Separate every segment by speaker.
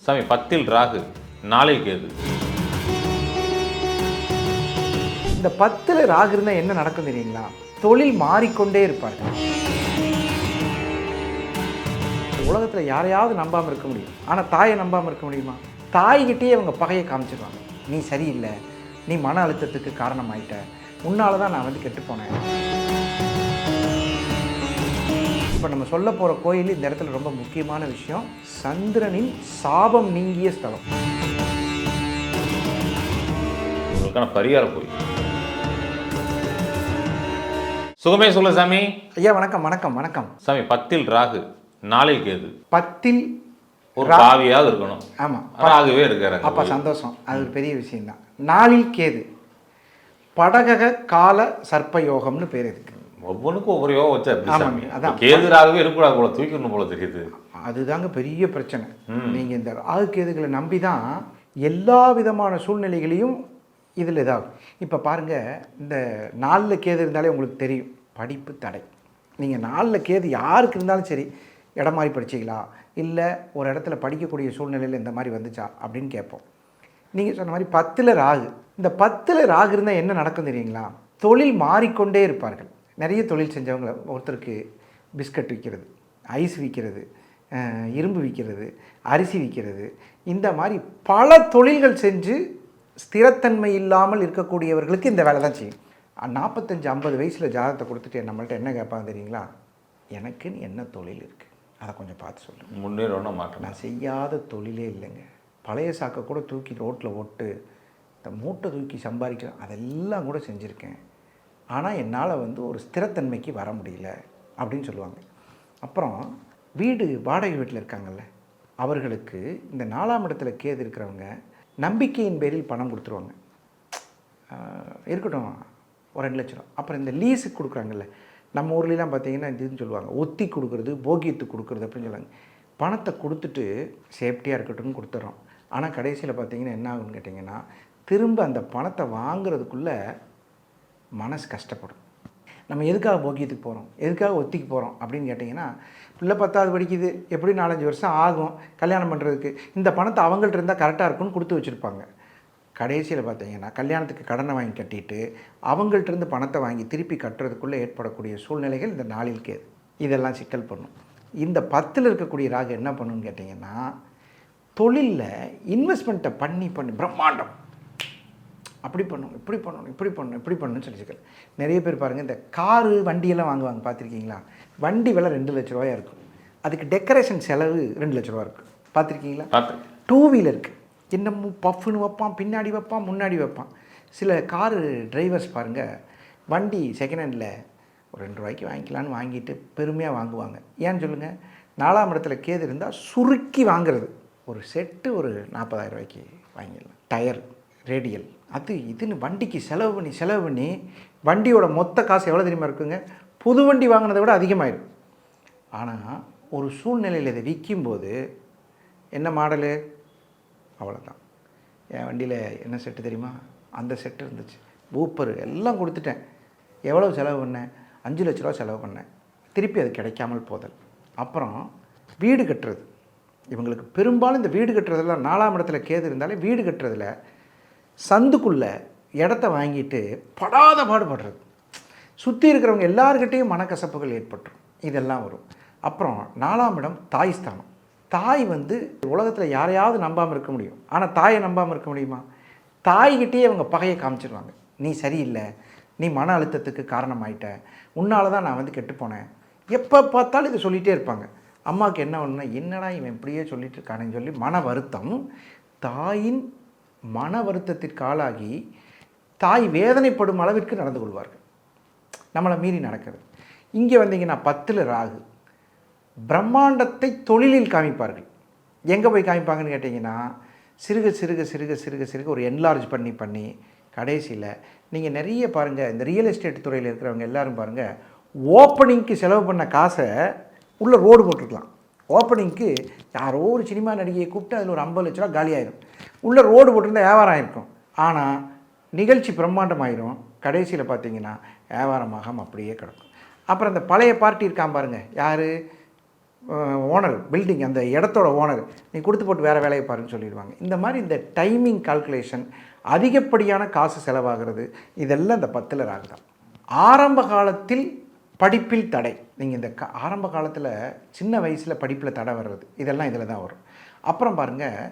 Speaker 1: சாமி 10ல் ராகு, 4ல் கேது.
Speaker 2: இந்த 10ல் ராகு இருந்தால் என்ன நடக்கும் தெரியுங்களா? தொழில் மாறிக்கொண்டே இருப்பார்கள். உலகத்தில் யாரையாவது நம்பாமல் இருக்க முடியும், ஆனால் தாயை நம்பாமல் இருக்க முடியுமா? தாய்கிட்டே அவங்க பகையை காமிச்சிருவாங்க. நீ சரியில்லை, நீ மன அழுத்தத்துக்கு காரணமாயிட்ட, உன்னால தான் நான் கெட்டு போனேன். இப்போ நம்ம சொல்ல போகிற கோயில் இந்த இடத்துல ரொம்ப முக்கியமான விஷயம். சந்திரனின் சாபம் நீங்கிய ஸ்தலம்.
Speaker 1: உங்களுக்கான பரிகார கோயில். சுகமே சொல்ல சாமி.
Speaker 2: ஐயா வணக்கம் வணக்கம் வணக்கம்.
Speaker 1: சாமி 10ல் ராகு, 4ல் கேது.
Speaker 2: 10ல்
Speaker 1: ஒரு பாவியாவது இருக்கணும்.
Speaker 2: ஆமாம்,
Speaker 1: ராகுவே இருக்காரு.
Speaker 2: அப்போ சந்தோஷம், அது ஒரு பெரிய விஷயம்தான். 4ல் கேது படகக கால சர்ப்பயோகம்னு பேர் இருக்கு.
Speaker 1: ஒவ்வொன்றுக்கும் ஒவ்வொரு யோகம் வச்சா
Speaker 2: ஆமாங்க. அதான்
Speaker 1: கேது ராகுவே இருக்கக்கூடாது போல, தூக்கிடணும் போல தெரியுது.
Speaker 2: அதுதாங்க பெரிய பிரச்சனை. நீங்கள் இந்த ராகு கேதுகளை நம்பி தான் எல்லா விதமான சூழ்நிலைகளையும் இதில் இதாகும். இப்போ பாருங்கள், இந்த 4ல் கேது இருந்தாலே உங்களுக்கு தெரியும், படிப்பு தடை. நீங்கள் 4ல் கேது யாருக்கு இருந்தாலும் சரி, இடம் மாதிரி படிச்சிங்களா, இல்லை ஒரு இடத்துல படிக்கக்கூடிய சூழ்நிலையில் இந்த மாதிரி வந்துச்சா அப்படின்னு கேட்போம். நீங்கள் சொன்ன மாதிரி 10ல் ராகு. இந்த 10ல் ராகு இருந்தால் என்ன நடக்கும் தெரியுங்களா? தொழில் மாறிக்கொண்டே இருப்பார்கள். நிறைய தொழில் செஞ்சவங்க, ஒருத்தருக்கு பிஸ்கட் விற்கிறது, ஐஸ் விற்கிறது, இரும்பு விற்கிறது, அரிசி விற்கிறது, இந்த மாதிரி பல தொழில்கள் செஞ்சு ஸ்திரத்தன்மை இல்லாமல் இருக்கக்கூடியவர்களுக்கு இந்த வேலை தான் செய்யும். 45-50 வயசில் ஜாதகத்தை கொடுத்துட்டு நம்மள்ட்ட என்ன கேட்பாங்க தெரியுங்களா? எனக்குன்னு என்ன தொழில் இருக்குது, அதை கொஞ்சம் பார்த்து சொல்லுங்கள்.
Speaker 1: முன்னேறணும் மாட்டேன்.
Speaker 2: நான் செய்யாத தொழிலே இல்லைங்க. பழைய சாக்கை கூட தூக்கி ரோட்டில் ஓட்டு, இந்த மூட்டை தூக்கி சம்பாதிக்கிறேன், அதெல்லாம் கூட செஞ்சுருக்கேன். ஆனால் என்னால் ஒரு ஸ்திரத்தன்மைக்கு வர முடியல அப்படின்னு சொல்லுவாங்க. அப்புறம் வீடு வாடகை வீட்டில் இருக்காங்கல்ல, அவர்களுக்கு இந்த 4ஆம் இடத்துல கேது இருக்கிறவங்க நம்பிக்கையின் பேரில் பணம் கொடுத்துருவாங்க. இருக்கட்டும், ஒரு 2 லட்ச ரூபா. அப்புறம் இந்த லீஸுக்கு கொடுக்குறாங்கல்ல, நம்ம ஊர்லாம் பார்த்தீங்கன்னா இதுன்னு சொல்லுவாங்க, ஒத்தி கொடுக்குறது, போகியத்துக்கு கொடுக்குறது அப்படின்னு சொல்லுவாங்க. பணத்தை கொடுத்துட்டு சேஃப்டியாக இருக்கட்டும்னு கொடுத்துட்றோம். ஆனால் கடைசியில் பார்த்தீங்கன்னா என்ன ஆகுன்னு கேட்டிங்கன்னா, திரும்ப அந்த பணத்தை வாங்குறதுக்குள்ளே மனசு கஷ்டப்படும். நம்ம எதுக்காக போக்கியத்துக்கு போகிறோம், எதுக்காக ஒத்திக்கு போகிறோம் அப்படின்னு கேட்டிங்கன்னா, பிள்ளை 10வது படிக்குது, எப்படி 4-5 வருஷம் ஆகும் கல்யாணம் பண்ணுறதுக்கு, இந்த பணத்தை அவங்கள்ட்ட இருந்தால் கரெக்டாக இருக்குன்னு கொடுத்து வச்சுருப்பாங்க. கடைசியில் பார்த்தீங்கன்னா கல்யாணத்துக்கு கடனை வாங்கி கட்டிட்டு அவங்கள்ட்ட பணத்தை வாங்கி திருப்பி கட்டுறதுக்குள்ளே ஏற்படக்கூடிய சூழ்நிலைகள் இந்த 4ல் கேது இதெல்லாம் சிக்கல் பண்ணும். இந்த 10ல் இருக்கக்கூடிய ராகு என்ன பண்ணுன்னு கேட்டிங்கன்னா, தொழிலில் இன்வெஸ்ட்மெண்ட்டை பண்ணி பிரம்மாண்டம், அப்படி பண்ணணும், இப்படி பண்ணணும், இப்படி பண்ணணும், இப்படி பண்ணணும்னு சொல்லிச்சுக்கல. நிறைய பேர் பாருங்கள், இந்த காரு வண்டியெல்லாம் வாங்குவாங்க, பார்த்துருக்கீங்களா? வண்டி விலை 2 லட்ச ரூபாயா இருக்கும், அதுக்கு டெக்கரேஷன் செலவு 2 லட்ச ரூபா இருக்கும், பார்த்துருக்கீங்களா? 2 வீலருக்கு இன்னமும் பஃப்னு வைப்பான், பின்னாடி வைப்பான், முன்னாடி வைப்பான். சில காரு டிரைவர்ஸ் பாருங்கள், வண்டி செகண்ட் ஹேண்டில் ஒரு 2 ரூபாய்க்கு வாங்கிக்கலான்னு வாங்கிட்டு பெருமையாக வாங்குவாங்க. ஏன்னு சொல்லுங்கள்? 4ஆம் இடத்துல கேது இருந்தால் சுருக்கி வாங்குறது. ஒரு செட்டு ஒரு 40,000 ரூபாய்க்கு வாங்கிடலாம். டயர், ரேடியல், அது இதுன்னு வண்டிக்கு செலவு பண்ணி வண்டியோட மொத்த காசு எவ்வளோ தெரியுமா இருக்குங்க? புது வண்டி வாங்கினதை விட அதிகமாகிடும். ஆனால் ஒரு சூழ்நிலையில் இதை விற்கும்போது என்ன மாடலு, அவ்வளோதான். என் வண்டியில் என்ன செட்டு தெரியுமா? அந்த செட்டு இருந்துச்சு, பூப்பர் எல்லாம் கொடுத்துட்டேன். எவ்வளோ செலவு பண்ணேன்? 5 லட்ச ரூபா செலவு பண்ணேன். திருப்பி அது கிடைக்காமல் போதல். அப்புறம் வீடு கட்டுறது. இவங்களுக்கு பெரும்பாலும் இந்த வீடு கட்டுறதெல்லாம் 4ஆம் இடத்துல கேது இருந்தாலே வீடு கட்டுறதில் சந்துக்குள்ளே இடத்த வாங்கிட்டு படாத பாடுபடுறது, சுற்றி இருக்கிறவங்க எல்லாருக்கிட்டேயும் மனக்கசப்புகள் ஏற்பட்டுரும், இதெல்லாம் வரும். அப்புறம் 4ஆம் இடம் தாய் ஸ்தானம். தாய் உலகத்தில் யாரையாவது நம்பாமல் இருக்க முடியும், ஆனால் தாயை நம்பாமல் இருக்க முடியுமா? தாய்கிட்டேயே அவங்க பகையை காமிச்சிருவாங்க. நீ சரியில்லை, நீ மன அழுத்தத்துக்கு காரணமாயிட்ட, உன்னால தான் நான் கெட்டு போனேன். எப்போ பார்த்தாலும் இதை சொல்லிகிட்டே இருப்பாங்க. அம்மாவுக்கு என்ன ஒன்றுனா, என்னடா இவன் இப்படியே சொல்லிட்டு இருக்கானேன்னு சொல்லி மன வருத்தம். தாயின் மன வருத்தத்திற்கு ஆளாகி தாய் வேதனைப்படும் அளவிற்கு நடந்து கொள்வார்கள். நம்மளை மீறி நடக்கிறது. இங்கே வந்தீங்கன்னா 10ல் ராகு, பிரம்மாண்டத்தை தொழிலில் காமிப்பார்கள். எங்கே போய் காமிப்பாங்கன்னு கேட்டிங்கன்னா, சிறுக சிறுக சிறுக சிறுக சிறுக ஒரு என்லார்ஜ் பண்ணி கடைசியில் நீங்கள் நிறைய பாருங்கள், இந்த ரியல் எஸ்டேட் துறையில் இருக்கிறவங்க எல்லோரும் பாருங்கள், ஓப்பனிங்க்கு செலவு பண்ண காசை உள்ளே ரோடு போட்டிருக்கலாம். ஓப்பனிங்க்கு யாரோ ஒரு சினிமா நடிகையை கூப்பிட்டு அதில் ஒரு 50 லட்ச ரூபா காலியாயிரும். உள்ளே ரோடு போட்டிருந்தால் வியாபாரம் ஆகிருக்கும். ஆனால் நிகழ்ச்சி பிரம்மாண்டமாயிரும். கடைசியில் பார்த்தீங்கன்னா வியாபாரமாக அப்படியே கிடக்கும். அப்புறம் அந்த பழைய பார்ட்டி இருக்கான் பாருங்கள், யார்? ஓனர் பில்டிங் அந்த இடத்தோட ஓனர் நீ கொடுத்து போட்டு வேறு வேலையை பாருன்னு சொல்லிடுவாங்க. இந்த மாதிரி இந்த டைமிங் கால்குலேஷன், அதிகப்படியான காசு செலவாகிறது, இதெல்லாம் இந்த 10ல் ராகு தான். ஆரம்ப காலத்தில் படிப்பில் தடை. நீங்கள் இந்த ஆரம்ப காலத்தில் சின்ன வயசில் படிப்பில் தடை வர்றது இதெல்லாம் இதில் தான் வரும். அப்புறம் பாருங்கள்,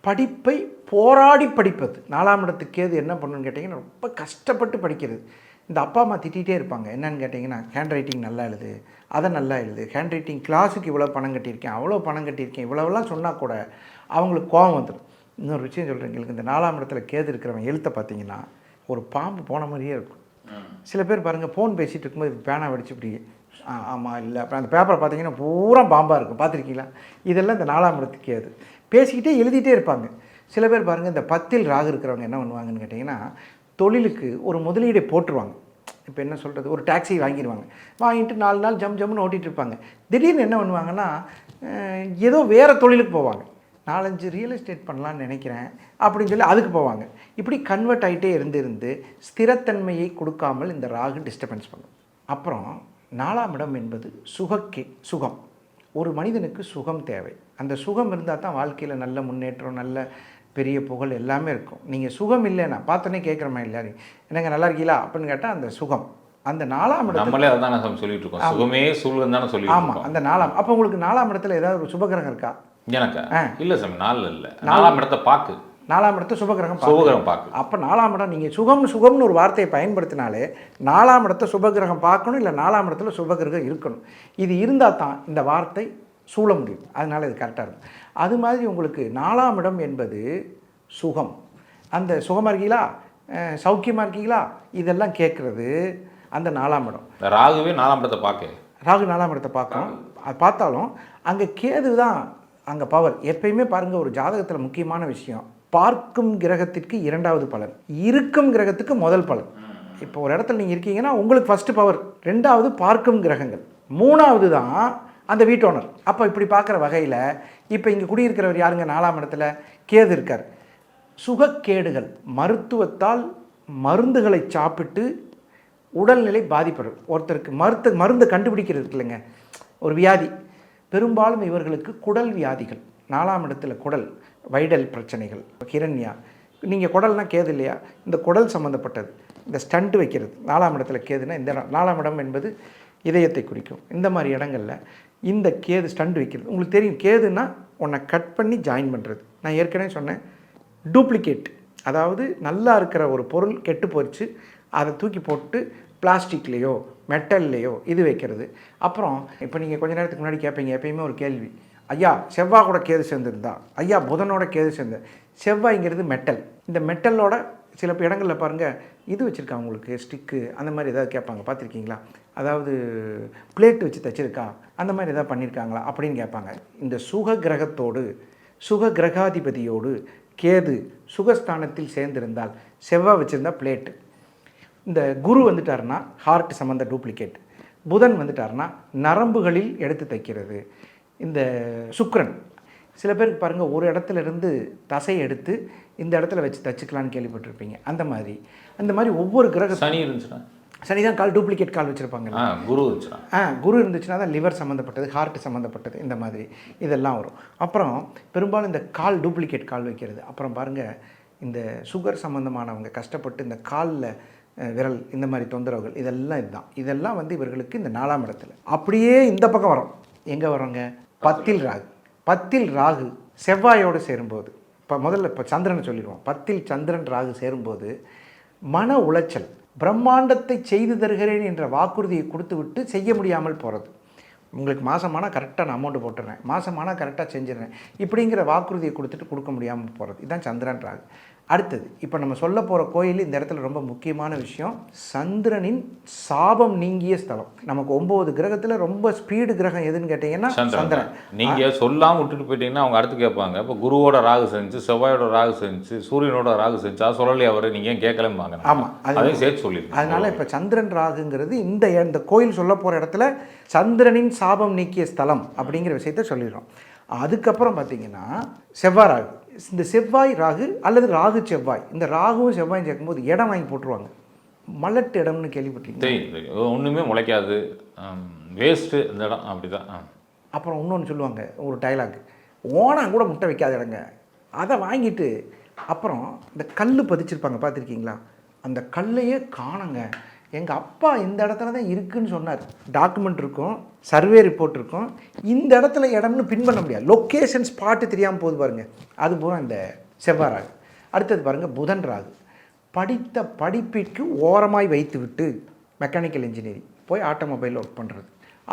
Speaker 2: படிப்பை போராடி படிப்பது. 4ஆம் இடத்துக்கு கேது என்ன பண்ணுன்னு கேட்டிங்கன்னா ரொம்ப கஷ்டப்பட்டு படிக்கிறது. இந்த அப்பா அம்மா திட்டிகிட்டே இருப்பாங்க. என்னன்னு கேட்டிங்கன்னா, ஹேண்ட் ரைட்டிங் நல்லா எழுது, அதை நல்லா எழுது, ஹேண்ட் ரைட்டிங் கிளாஸுக்கு இவ்வளோ பணம் கட்டியிருக்கேன், அவ்வளோ பணம் கட்டியிருக்கேன், இவ்வளோவெல்லாம் சொன்னால் கூட அவங்களுக்கு கோபம் வந்துடும். இன்னொரு விஷயம் சொல்கிறேன், எங்களுக்கு இந்த 4ஆம் இடத்துல கேது இருக்கிறவங்க எழுத்தை பார்த்தீங்கன்னா ஒரு பாம்பு போன மாதிரியே இருக்கும். சில பேர் பாருங்கள், ஃபோன் பேசிகிட்டு இருக்கும்போது பேனா வெடிச்சு இப்படி ஆமாம் இல்லை, அப்புறம் அந்த பேப்பரை பார்த்தீங்கன்னா பூரா பாம்பாக இருக்கும். பார்த்துருக்கீங்களா? இதெல்லாம் இந்த 4ஆம் இடத்துக்கு கேது. பேசிக்கிட்டே எழுதிட்டே இருப்பாங்க. சில பேர் பாருங்கள், இந்த 10ல் ராகு இருக்கிறவங்க என்ன பண்ணுவாங்கன்னு கேட்டிங்கன்னா, தொழிலுக்கு ஒரு முதலீடை போட்டுருவாங்க. இப்போ என்ன சொல்கிறது, ஒரு டாக்ஸி வாங்கிடுவாங்க. வாங்கிட்டு 4 நாள் ஜம்முன்னு ஓட்டிகிட்டு இருப்பாங்க. திடீர்னு என்ன பண்ணுவாங்கன்னா, ஏதோ வேறு தொழிலுக்கு போவாங்க. 4-5 ரியல் எஸ்டேட் பண்ணலான்னு நினைக்கிறேன் அப்படின்னு சொல்லி அதுக்கு போவாங்க. இப்படி கன்வெர்ட் ஆகிட்டே இருந்து ஸ்திரத்தன்மையை கொடுக்காமல் இந்த ராகு டிஸ்டர்பன்ஸ் பண்ணும். அப்புறம் 4ஆம் இடம் என்பது சுகம். ஒரு மனிதனுக்கு சுகம் தேவை. அந்த சுகம் இருந்தால் தான் வாழ்க்கையில் நல்ல முன்னேற்றம், நல்ல பெரிய புகழ் எல்லாமே இருக்கும். நீங்கள் சுகம் இல்லைன்னா பார்த்தோன்னே கேட்குறமா இல்லையா, என்னங்க நல்லா இருக்கீங்களா அப்படின்னு கேட்டால் அந்த சுகம் அந்த 4ஆம் இடம்.
Speaker 1: நம்மளே அதான் சொல்லிட்டு இருக்கோம், சுகமே சூழல் தானே சொல்லி.
Speaker 2: ஆமாம், அந்த 4ஆம். அப்போ உங்களுக்கு 4ஆம் இடத்துல ஏதாவது ஒரு சுபகிரகம் இருக்கா?
Speaker 1: எனக்கு இல்லை சாமி, 4 இல்லை, 4ஆம் இடத்தை பார்க்கு.
Speaker 2: 4ஆம் இடத்தை சுபகிரகம்
Speaker 1: பார்க்கு.
Speaker 2: அப்போ 4ஆம் இடம் நீங்கள் சுகம்னு ஒரு வார்த்தையை பயன்படுத்தினாலே 4ஆம் இடத்தை சுபகிரகம் பார்க்கணும், இல்லை 4ஆம் இடத்துல சுபகிரகம் இருக்கணும். இது இருந்தால் தான் இந்த வார்த்தை சூழ முடியும். அதனால் இது கரெக்டாக இருக்கும். அது மாதிரி உங்களுக்கு 4ஆம் இடம் என்பது சுகம். அந்த சுகமாக இருக்கீங்களா, சௌக்கியமாக இருக்கீங்களா, இதெல்லாம் கேட்குறது அந்த 4ஆம் இடம்.
Speaker 1: ராகுவே 4ஆம் இடத்தை பார்க்க,
Speaker 2: ராகு 4ஆம் இடத்தை பார்க்கணும். அது பார்த்தாலும் அங்கே கேது தான் அங்கே பவர். எப்பயுமே பாருங்கள், ஒரு ஜாதகத்தில் முக்கியமான விஷயம், பார்க்கும் கிரகத்திற்கு 2வது பலன், இருக்கும் கிரகத்துக்கு முதல் பலன். இப்போ ஒரு இடத்துல நீங்கள் இருக்கீங்கன்னா உங்களுக்கு ஃபஸ்ட்டு பவர், 2வது பார்க்கும் கிரகங்கள், 3வது தான் அந்த வீட்டு ஓனர். அப்போ இப்படி பார்க்குற வகையில் இப்போ இங்கே குடியிருக்கிறவர் யாருங்க, 4ஆம் இடத்துல கேது இருக்கார். சுகக்கேடுகள், மருத்துவத்தால் மருந்துகளை சாப்பிட்டு உடல்நிலை பாதிப்படும். ஒருத்தருக்கு மருந்து கண்டுபிடிக்கிறது இல்லைங்க, ஒரு வியாதி. பெரும்பாலும் இவர்களுக்கு குடல் வியாதிகள். 4ஆம் இடத்துல குடல், வைடல் பிரச்சனைகள், ஹிரண்யா. நீங்கள் குடல்னால் கேது இல்லையா, இந்த குடல் சம்மந்தப்பட்டது, இந்த ஸ்டண்ட் வைக்கிறது 4ஆம் இடத்துல கேதுன்னா, இந்த 4ஆம் இடம் என்பது இதயத்தை குறிக்கும். இந்த மாதிரி இடங்களில் இந்த கேது ஸ்டண்ட் வைக்கிறது. உங்களுக்கு தெரியும், கேதுன்னா உன்னை கட் பண்ணி ஜாயின் பண்ணுறது. நான் ஏற்கனவே சொன்னேன், டூப்ளிகேட். அதாவது நல்லா இருக்கிற ஒரு பொருள் கெட்டு போயிடுச்சு, அதை தூக்கி போட்டு பிளாஸ்டிக்லேயோ மெட்டல்லையோ இது வைக்கிறது. அப்புறம் இப்போ நீங்கள் கொஞ்ச நேரத்துக்கு முன்னாடி கேட்பீங்க, எப்பயுமே ஒரு கேள்வி, ஐயா செவ்வாய் கூட கேது சேர்ந்துருந்தா, ஐயா புதனோட கேது சேர்ந்து. செவ்வாய்ங்கிறது மெட்டல். இந்த மெட்டலோட சில இடங்களில் பாருங்கள் இது வச்சுருக்காங்க உங்களுக்கு ஸ்டிக்கு, அந்த மாதிரி ஏதாவது கேட்பாங்க, பார்த்துருக்கீங்களா? அதாவது பிளேட் வச்சு தைச்சிருக்கா, அந்த மாதிரி எதாவது பண்ணியிருக்காங்களா அப்படின்னு கேட்பாங்க. இந்த சுக கிரகத்தோடு, சுக கிரகாதிபதியோடு கேது சுகஸ்தானத்தில் சேர்ந்திருந்தால், செவ்வாய் வச்சுருந்தா பிளேட்டு, இந்த குரு வந்துட்டாருன்னா ஹார்ட் சம்மந்த டூப்ளிகேட், புதன் வந்துட்டாருன்னா நரம்புகளில் எடுத்து தைக்கிறது. இந்த சுக்கிரன், சில பேருக்கு பாருங்கள் ஒரு இடத்துல இருந்து தசை எடுத்து இந்த இடத்துல வச்சு தச்சுக்கலான்னு கேள்விப்பட்டிருப்பீங்க. அந்த மாதிரி ஒவ்வொரு கிரக,
Speaker 1: சனி இருந்துச்சுன்னா,
Speaker 2: சனி தான் கால் டூப்ளிகேட் கால் வச்சுருப்பாங்க.
Speaker 1: குரு இருந்துச்சுன்னா,
Speaker 2: குரு இருந்துச்சுன்னா தான் லிவர் சம்மந்தப்பட்டது, ஹார்ட் சம்மந்தப்பட்டது, இந்த மாதிரி இதெல்லாம் வரும். அப்புறம் பெரும்பாலும் இந்த கால் டூப்ளிகேட் கால் வைக்கிறது. அப்புறம் பாருங்கள், இந்த சுகர் சம்மந்தமானவங்க கஷ்டப்பட்டு இந்த காலில் விரல், இந்த மாதிரி தொந்தரவுகள், இதெல்லாம் வந்து இவர்களுக்கு இந்த 4ஆம் இடத்துல. அப்படியே இந்த பக்கம் வரும், எங்கே வரோங்க, 10ல் ராகு. 10ல் ராகு செவ்வாயோடு சேரும்போது, இப்போ சந்திரனை சொல்லிடுவோம், 10ல் சந்திரன் ராகு சேரும்போது மன உளைச்சல், பிரம்மாண்டத்தை செய்து தருகிறேன் என்ற வாக்குறுதியை கொடுத்து விட்டு செய்ய முடியாமல் போகிறது. உங்களுக்கு மாதமானால் கரெக்டாக நான் அமௌண்ட்டு போட்டுறேன், மாதமானால் கரெக்டாக செஞ்சிடறேன், இப்படிங்கிற வாக்குறுதியை கொடுத்துட்டு கொடுக்க முடியாமல் போகிறது. இதுதான் சந்திரன் ராகு. அடுத்தது இப்போ நம்ம சொல்ல போகிற கோயில் இந்த இடத்துல ரொம்ப முக்கியமான விஷயம், சந்திரனின் சாபம் நீங்கிய ஸ்தலம். நமக்கு 9 கிரகத்தில் ரொம்ப ஸ்பீடு கிரகம் எதுன்னு கேட்டிங்கன்னா சந்திரன்.
Speaker 1: நீங்கள் சொல்லாமல் விட்டுட்டு போயிட்டீங்கன்னா அவங்க அடுத்து கேட்பாங்க, இப்போ குருவோட ராகு செஞ்சு, செவ்வாயோட ராகு செஞ்சு, சூரியனோட ராகு செஞ்சு, அது சொல்லலையே அவர், நீங்கள் ஏன் கேட்கலம்பாங்க.
Speaker 2: ஆமாம்,
Speaker 1: அதையும் சேர்த்து சொல்லிடுங்க.
Speaker 2: அதனால் இப்போ சந்திரன் ராகுங்கிறது இந்த கோயில் சொல்ல போகிற இடத்துல சந்திரனின் சாபம் நீக்கிய ஸ்தலம் அப்படிங்கிற விஷயத்த சொல்லிடுறோம். அதுக்கப்புறம் பார்த்திங்கன்னா செவ்வாய் ராகு. இந்த செவ்வாய் ராகு அல்லது ராகு செவ்வாய், இந்த ராகுவும் செவ்வாயும் சேர்க்கும்போது இடம் வாங்கி போட்டுருவாங்க. மலட்டு இடம்னு கேள்விப்பட்டீங்க?
Speaker 1: ஒன்றுமே முளைக்காது, வேஸ்ட்டு இந்த இடம், அப்படி தான்.
Speaker 2: அப்புறம் இன்னொன்று சொல்லுவாங்க ஒரு டைலாக், ஓனான் கூட முட்டை வைக்காத இடங்க. அதை வாங்கிட்டு அப்புறம் இந்த கல் பதிச்சிருப்பாங்க பார்த்துருக்கீங்களா, அந்த கல்லையே காணுங்க, எங்கள் அப்பா இந்த இடத்துல தான் இருக்குதுன்னு சொன்னார். டாக்குமெண்ட் இருக்கும், சர்வே ரிப்போர்ட் இருக்கும், இந்த இடத்துல இடம்னு பின் பண்ண முடியாது, லொக்கேஷன் ஸ்பாட்டு தெரியாமல் போது பாருங்கள். அது பூரா இந்த செவ்வாய் ராகு. அடுத்தது பாருங்கள் புதன் ராகு. படித்த படிப்பிற்கு ஓரமாய் வைத்து விட்டு மெக்கானிக்கல் இன்ஜினியரிங் போய் ஆட்டோமொபைல் ஒர்க் பண்ணுறது,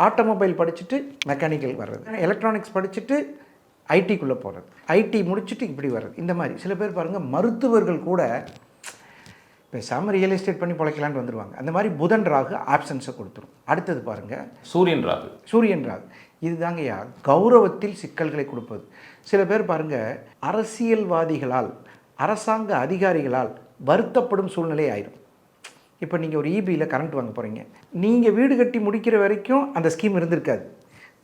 Speaker 2: ஆட்டோமொபைல் படிச்சுட்டு மெக்கானிக்கல் வர்றது, எலக்ட்ரானிக்ஸ் படிச்சுட்டு ஐடிக்குள்ளே போகிறது, ஐடி முடிச்சுட்டு இப்படி வர்றது. இந்த மாதிரி சில பேர் பாருங்கள் மருத்துவர்கள் கூட பேசாமல் ரியல் எஸ்டேட் பண்ணி பிழைக்கலான்னு வந்துடுவாங்க. அந்த மாதிரி புதன் ராகு ஆப்சன்ஸை கொடுத்துரும். அடுத்தது பாருங்கள்
Speaker 1: சூரியன் ராகு.
Speaker 2: சூரியன் ராகு இதுதாங்கய்யா கௌரவத்தில் சிக்கல்களை கொடுப்பது. சில பேர் பாருங்கள் அரசியல்வாதிகளால் அரசாங்க அதிகாரிகளால் வருத்தப்படும் சூழ்நிலை ஆயிடும். இப்போ நீங்கள் ஒரு இபியில் கரண்ட் வாங்க போகிறீங்க, நீங்கள் வீடு கட்டி முடிக்கிற வரைக்கும் அந்த ஸ்கீம் இருந்திருக்காது.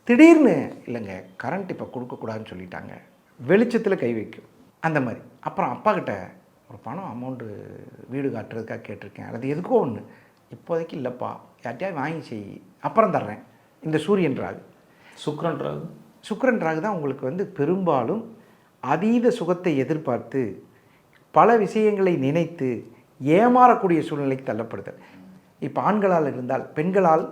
Speaker 2: திடீர்னு இல்லைங்க கரண்ட் இப்போ கொடுக்கக்கூடாதுன்னு சொல்லிட்டாங்க, வெளிச்சத்தில் கை வைக்கும். அந்த மாதிரி அப்புறம் அப்பா கிட்ட ஒரு பணம் அமௌண்ட்டு வீடு காட்டுறதுக்காக கேட்டிருக்கேன், அது எதுக்கோ ஒன்று, இப்போதைக்கு இல்லைப்பா யார்ட்டையாவது வாங்கி செய் அப்புறம் தர்றேன். இந்த சூரியன் ராகு.
Speaker 1: சுக்கிரன் ராகு.
Speaker 2: சுக்கிரன் ராகு தான் உங்களுக்கு பெரும்பாலும் அதீத சுகத்தை எதிர்பார்த்து பல விஷயங்களை நினைத்து ஏமாறக்கூடிய சூழ்நிலைக்கு தள்ளப்படுதல். இப்போ ஆண்களால் இருந்தால் பெண்களால்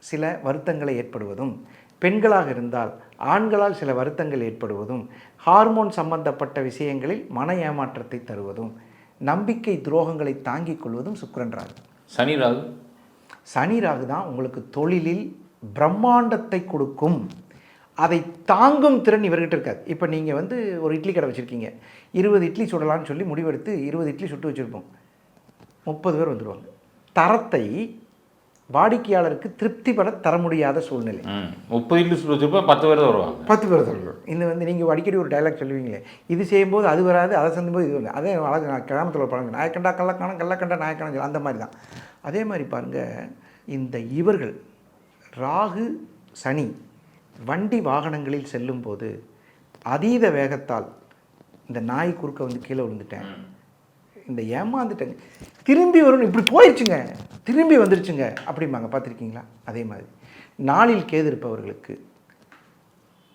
Speaker 2: சில வருத்தங்களை ஏற்படுவதும், பெண்களாக இருந்தால் ஆண்களால் சில வருத்தங்கள் ஏற்படுவதும், ஹார்மோன் சம்பந்தப்பட்ட விஷயங்களில் மன ஏமாற்றத்தை தருவதும், நம்பிக்கை துரோகங்களை தாங்கிக் கொள்வதும் சுக்கிரன் ராகு.
Speaker 1: சனி ராகு.
Speaker 2: சனி ராகு தான் உங்களுக்கு தொழிலில் பிரம்மாண்டத்தை கொடுக்கும், அதை தாங்கும் திறன் இவர்கிட்ட இருக்காது. இப்போ நீங்கள் ஒரு இட்லி கடை வச்சுருக்கீங்க, 20 இட்லி சுடலான்னு சொல்லி முடிவெடுத்து 20 இட்லி சுட்டு வச்சுருப்போம், 30 பேர் வந்துடுவாங்க. தரத்தை வாடிக்கையாளருக்கு திருப்திப்பட தர முடியாத சூழ்நிலை.
Speaker 1: 30 இட்லி சுட்டு வச்சுருப்பா 10 பேர் தான் வருவாங்க.
Speaker 2: 10 பேர் தான் வருவாங்க. இந்த நீங்கள் அடிக்கடி ஒரு டைலாக் சொல்லுவீங்களே, இது செய்யும்போது அது வராது, அதை செஞ்சும்போது இது வராது. அதே அழகு நான் கிராமத்தில் பழங்க, நாயக்கண்டா கள்ளக்கானம் கள்ளக்கண்டா நாயக்கானம், அந்த மாதிரி தான். அதே மாதிரி பாருங்கள், இந்த இவர்கள் ராகு சனி வண்டி வாகனங்களில் செல்லும்போது அதீத வேகத்தால் இந்த நாய் குறுக்க கீழே விழுந்துட்டேன், இந்த ஏமாந்துட்டேங்க, திரும்பி வரும், இப்படி போயிடுச்சுங்க, திரும்பி வந்துருச்சுங்க அப்படிம்பாங்க, பார்த்துருக்கீங்களா? அதே மாதிரி நாளில் கேது இருப்பவர்களுக்கு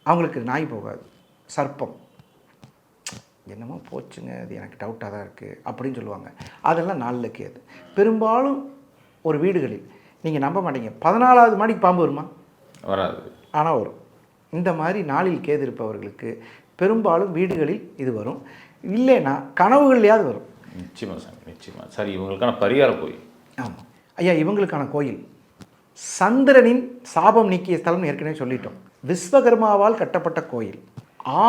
Speaker 2: அவங்களுக்கு நாய் போகாது, சர்ப்பம் என்னமோ போச்சுங்க, அது எனக்கு டவுட்டாக தான் இருக்குது அப்படின்னு சொல்லுவாங்க. அதெல்லாம் நாளில் கேது. பெரும்பாலும் ஒரு வீடுகளில் நீங்கள் நம்ப மாட்டீங்க, 14வது மாடிக்கு பாம்பு வருமா?
Speaker 1: வராது.
Speaker 2: ஆனால் வரும். இந்த மாதிரி நாளில் கேது இருப்பவர்களுக்கு பெரும்பாலும் வீடுகளில் இது வரும். இல்லைன்னா கனவுகள்லையாவது வரும்.
Speaker 1: நிச்சயமாக சார், நிச்சயமாக. சரி, இவங்களுக்கான பரிகாரம் கோயில்.
Speaker 2: ஆமாம் ஐயா, இவங்களுக்கான கோயில் சந்திரனின் சாபம் நீக்கிய ஸ்தலம்னு ஏற்கனவே சொல்லிட்டோம். விஸ்வகர்மாவால் கட்டப்பட்ட கோயில்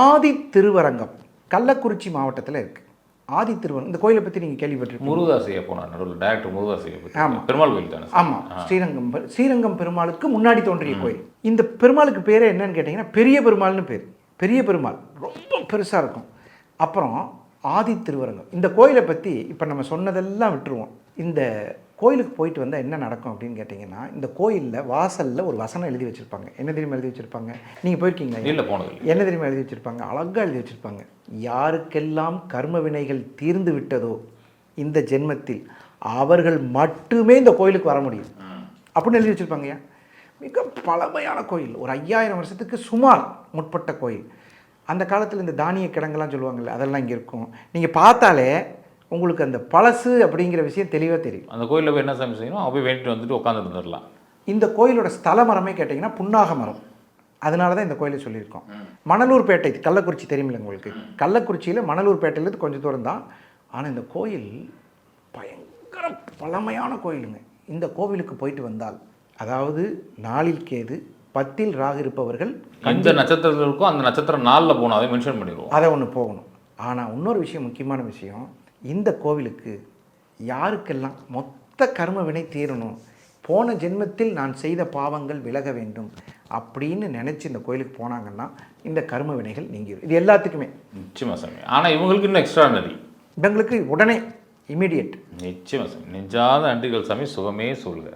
Speaker 2: ஆதி திருவரங்கம், கள்ளக்குறிச்சி மாவட்டத்தில் இருக்குது. ஆதி திருவரங்கம், இந்த கோயிலை பற்றி நீங்கள் கேள்விப்பட்டிருக்கீங்க?
Speaker 1: முருகதாசையை போனார் நடுவில், டேரக்டர் முருகதாசையை பற்றி.
Speaker 2: ஆமாம்,
Speaker 1: பெருமாள் கோயில் தானே?
Speaker 2: ஆமாம், ஸ்ரீரங்கம் பெருமாளுக்கு முன்னாடி தோன்றிய கோயில். இந்த பெருமாளுக்கு பேரே என்னன்னு கேட்டிங்கன்னா பெரிய பெருமாள்னு பேர். பெரிய பெருமாள் ரொம்ப பெருசாக இருக்கும். அப்புறம் ஆதி திருவரங்கம். இந்த கோயிலை பற்றி இப்போ நம்ம சொன்னதெல்லாம் விட்டுருவோம். இந்த கோயிலுக்கு போயிட்டு வந்தால் என்ன நடக்கும் அப்படின்னு கேட்டிங்கன்னா, இந்த கோயிலில் வாசலில் ஒரு வசனம் எழுதி வச்சுருப்பாங்க. என்ன தெரியுமா எழுதி வச்சுருப்பாங்க? நீங்கள் போயிருக்கீங்களா?
Speaker 1: இல்லை, போனது.
Speaker 2: என்ன தெரியுமா எழுதி வச்சுருப்பாங்க? அழகாக எழுதி வச்சுருப்பாங்க, யாருக்கெல்லாம் கர்ம வினைகள் தீர்ந்து விட்டதோ இந்த ஜென்மத்தில் அவர்கள் மட்டுமே இந்த கோயிலுக்கு வர முடியும் அப்படின்னு எழுதி வச்சுருப்பாங்கய்யா. மிக பழமையான கோயில், ஒரு 5000 வருஷத்துக்கு சுமார் முற்பட்ட கோயில். அந்த காலத்தில் இந்த தானிய கிடங்கெல்லாம் சொல்லுவாங்கள்ல, அதெல்லாம் இங்கே இருக்கும். நீங்கள் பார்த்தாலே உங்களுக்கு அந்த பழசு அப்படிங்கிற விஷயம் தெளிவாக தெரியும்.
Speaker 1: அந்த கோயிலில் போய் என்ன சாமி செய்யணும், அவங்க போய் வேண்டிட்டு வந்துட்டு உட்காந்து இருந்துடலாம்.
Speaker 2: இந்த கோயிலோட ஸ்தல மரமே கேட்டிங்கன்னா புன்னாக மரம். அதனால தான் இந்த கோயிலை சொல்லியிருக்கோம். மணலூர்பேட்டை, கள்ளக்குறிச்சி தெரியுமில்ல உங்களுக்கு? கள்ளக்குறிச்சியில் மணலூர்பேட்டையிலேருந்து கொஞ்சம் தூரம் தான். ஆனால் இந்த கோயில் பயங்கர பழமையான கோயிலுங்க. இந்த கோவிலுக்கு போயிட்டு வந்தால், அதாவது நாளில் கேது 10ல் ராகு இருப்பவர்கள்
Speaker 1: எந்த நட்சத்திரத்தில் இருக்கும் அந்த நட்சத்திரம் நாளில் போகணும், அதை மென்ஷன் பண்ணிடுவோம்.
Speaker 2: அதை ஒன்று போகணும். ஆனால் இன்னொரு விஷயம், முக்கியமான விஷயம், இந்த கோவிலுக்கு யாருக்கெல்லாம் மொத்த கர்ம வினை தீரணும், போன ஜென்மத்தில் நான் செய்த பாவங்கள் விலக வேண்டும் அப்படின்னு நினச்சி இந்த கோயிலுக்கு போனாங்கன்னா இந்த கர்ம வினைகள் நீங்கிடும். இது எல்லாத்துக்குமே.
Speaker 1: நிச்சயமாக சாமி. ஆனால் இவங்களுக்கு இன்னும் எக்ஸ்ட்ரானரி,
Speaker 2: இவங்களுக்கு உடனே இமீடியட்.
Speaker 1: நிச்சயமாக சாமி. நெஞ்சாத நன்றிகள் சாமி. சுகமே சொல்க.